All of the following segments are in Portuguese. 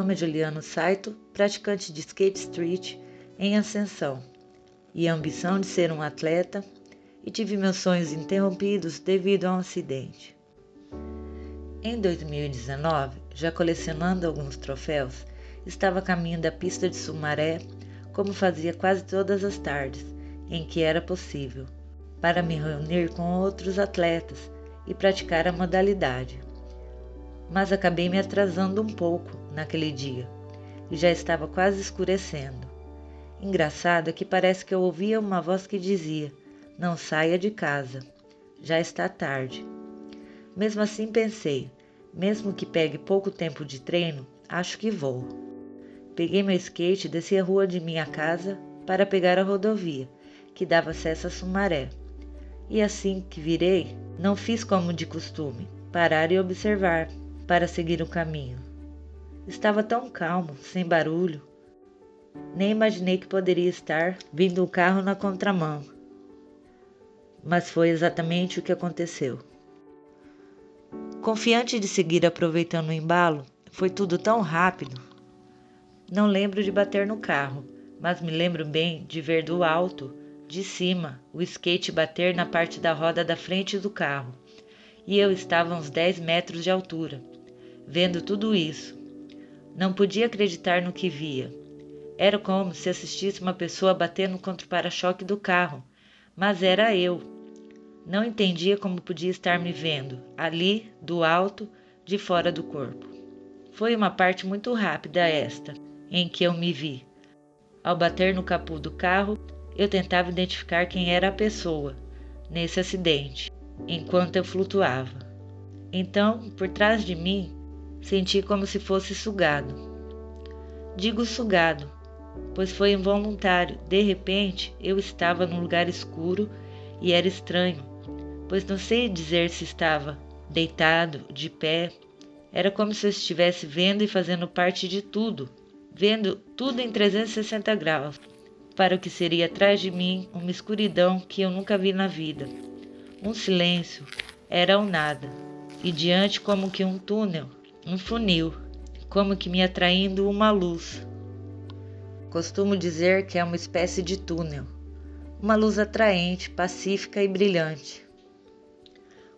nome é Juliano Saito, praticante de skate street em ascensão, e a ambição de ser um atleta, e tive meus sonhos interrompidos devido a um acidente. Em 2019, já colecionando alguns troféus, estava a caminho da pista de Sumaré, como fazia quase todas as tardes, em que era possível, para me reunir com outros atletas e praticar a modalidade. Mas acabei me atrasando um pouco naquele dia, e já estava quase escurecendo. Engraçado é que parece que eu ouvia uma voz que dizia: "Não saia de casa, já está tarde." Mesmo assim pensei, mesmo que pegue pouco tempo de treino, acho que vou. Peguei meu skate e desci a rua de minha casa para pegar a rodovia, que dava acesso a Sumaré. E assim que virei, não fiz como de costume, parar e observar, para seguir o caminho. Estava tão calmo, sem barulho. Nem imaginei que poderia estar vindo o carro na contramão. Mas foi exatamente o que aconteceu. Confiante de seguir aproveitando o embalo, foi tudo tão rápido. Não lembro de bater no carro, mas me lembro bem de ver do alto, de cima, o skate bater na parte da roda da frente do carro. E eu estava a uns 10 metros de altura, vendo tudo isso. Não podia acreditar no que via. Era como se assistisse uma pessoa batendo contra o para-choque do carro, mas era eu. Não entendia como podia estar me vendo, ali, do alto, de fora do corpo. Foi uma parte muito rápida esta, em que eu me vi. Ao bater no capô do carro, eu tentava identificar quem era a pessoa, nesse acidente, enquanto eu flutuava. Então, por trás de mim, senti como se fosse sugado. Digo sugado, pois foi involuntário. De repente, eu estava num lugar escuro e era estranho, pois não sei dizer se estava deitado, de pé. Era como se eu estivesse vendo e fazendo parte de tudo, vendo tudo em 360 graus, para o que seria atrás de mim uma escuridão que eu nunca vi na vida. Um silêncio, era o nada, e diante como que um túnel, um funil, como que me atraindo uma luz. Costumo dizer que é uma espécie de túnel, uma luz atraente, pacífica e brilhante.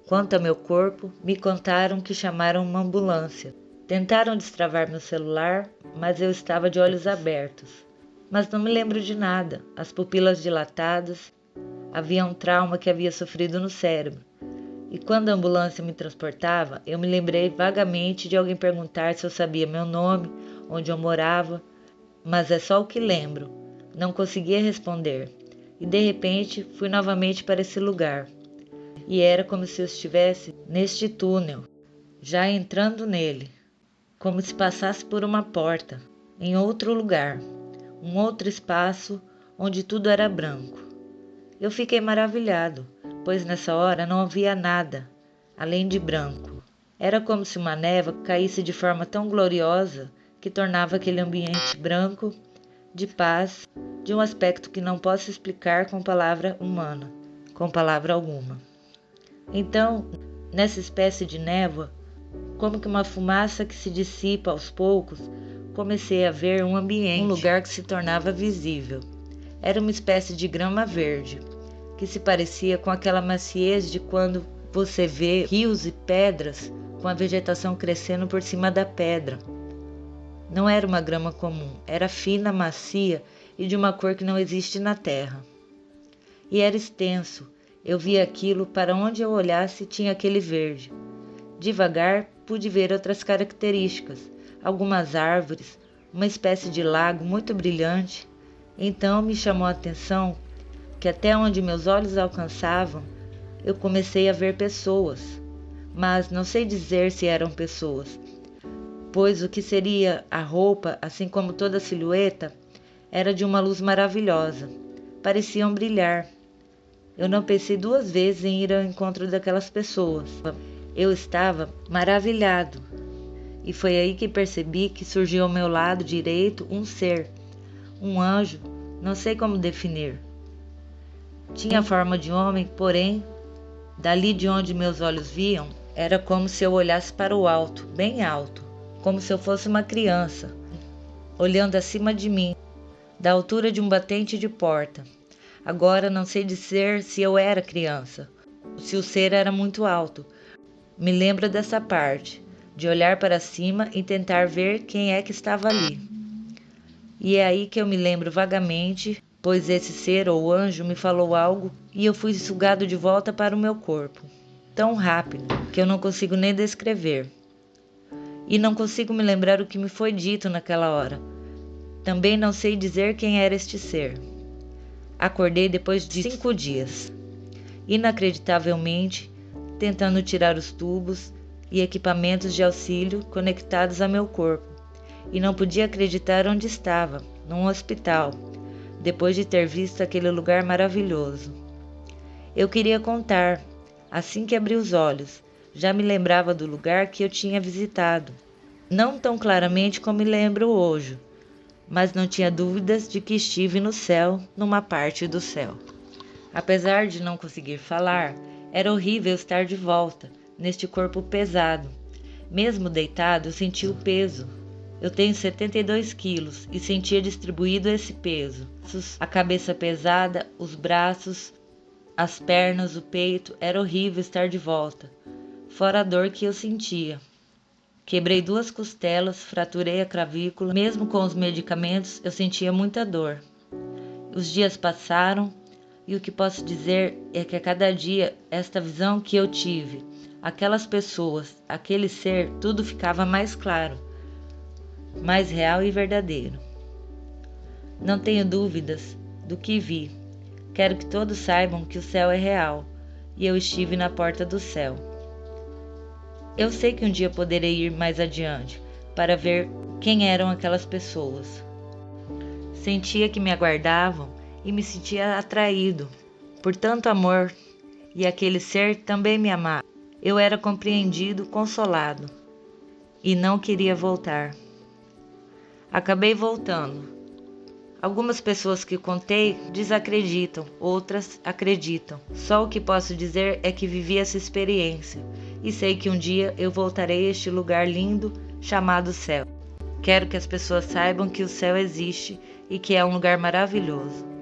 Quanto ao meu corpo, me contaram que chamaram uma ambulância. Tentaram destravar meu celular, mas eu estava de olhos abertos. Mas não me lembro de nada, as pupilas dilatadas, havia um trauma que havia sofrido no cérebro. E quando a ambulância me transportava, eu me lembrei vagamente de alguém perguntar se eu sabia meu nome, onde eu morava, mas é só o que lembro. Não conseguia responder. E de repente fui novamente para esse lugar. E era como se eu estivesse neste túnel, já entrando nele, como se passasse por uma porta, em outro lugar, um outro espaço onde tudo era branco. Eu fiquei maravilhado, pois nessa hora não havia nada, além de branco. Era como se uma névoa caísse de forma tão gloriosa que tornava aquele ambiente branco, de paz, de um aspecto que não posso explicar com palavra humana, com palavra alguma. Então, nessa espécie de névoa, como que uma fumaça que se dissipa aos poucos, comecei a ver um ambiente, um lugar que se tornava visível. Era uma espécie de grama verde, que se parecia com aquela maciez de quando você vê rios e pedras com a vegetação crescendo por cima da pedra. Não era uma grama comum, era fina, macia e de uma cor que não existe na terra. E era extenso. Eu via aquilo, para onde eu olhasse tinha aquele verde. Devagar pude ver outras características, algumas árvores, uma espécie de lago muito brilhante. Então me chamou a atenção que até onde meus olhos alcançavam, eu comecei a ver pessoas, mas não sei dizer se eram pessoas, pois o que seria a roupa, assim como toda a silhueta, era de uma luz maravilhosa, pareciam brilhar. Eu não pensei duas vezes em ir ao encontro daquelas pessoas. Eu estava maravilhado. E foi aí que percebi que surgiu ao meu lado direito um ser, um anjo, não sei como definir. Tinha a forma de homem, porém, dali de onde meus olhos viam, era como se eu olhasse para o alto, bem alto, como se eu fosse uma criança, olhando acima de mim, da altura de um batente de porta. Agora não sei dizer se eu era criança, se o ser era muito alto. Me lembro dessa parte, de olhar para cima e tentar ver quem é que estava ali. E é aí que eu me lembro vagamente, pois esse ser ou anjo me falou algo e eu fui sugado de volta para o meu corpo. Tão rápido que eu não consigo nem descrever. E não consigo me lembrar o que me foi dito naquela hora. Também não sei dizer quem era este ser. Acordei depois de 5 dias, inacreditavelmente, tentando tirar os tubos e equipamentos de auxílio conectados a meu corpo, e não podia acreditar onde estava, num hospital, depois de ter visto aquele lugar maravilhoso. Eu queria contar, assim que abri os olhos, já me lembrava do lugar que eu tinha visitado, não tão claramente como me lembro hoje, mas não tinha dúvidas de que estive no céu, numa parte do céu. Apesar de não conseguir falar, era horrível estar de volta, neste corpo pesado. Mesmo deitado, eu sentia o peso. Eu tenho 72 quilos e sentia distribuído esse peso. A cabeça pesada, os braços, as pernas, o peito, era horrível estar de volta, fora a dor que eu sentia. Quebrei 2 costelas, fraturei a clavícula. Mesmo com os medicamentos, eu sentia muita dor. Os dias passaram e o que posso dizer é que a cada dia, esta visão que eu tive, aquelas pessoas, aquele ser, tudo ficava mais claro, mais real e verdadeiro. Não tenho dúvidas do que vi. Quero que todos saibam que o céu é real e eu estive na porta do céu. Eu sei que um dia poderei ir mais adiante para ver quem eram aquelas pessoas. Sentia que me aguardavam e me sentia atraído por tanto amor, e aquele ser também me amava. Eu era compreendido, consolado e não queria voltar. Acabei voltando. Algumas pessoas que contei desacreditam, outras acreditam. Só o que posso dizer é que vivi essa experiência e sei que um dia eu voltarei a este lugar lindo chamado céu. Quero que as pessoas saibam que o céu existe e que é um lugar maravilhoso.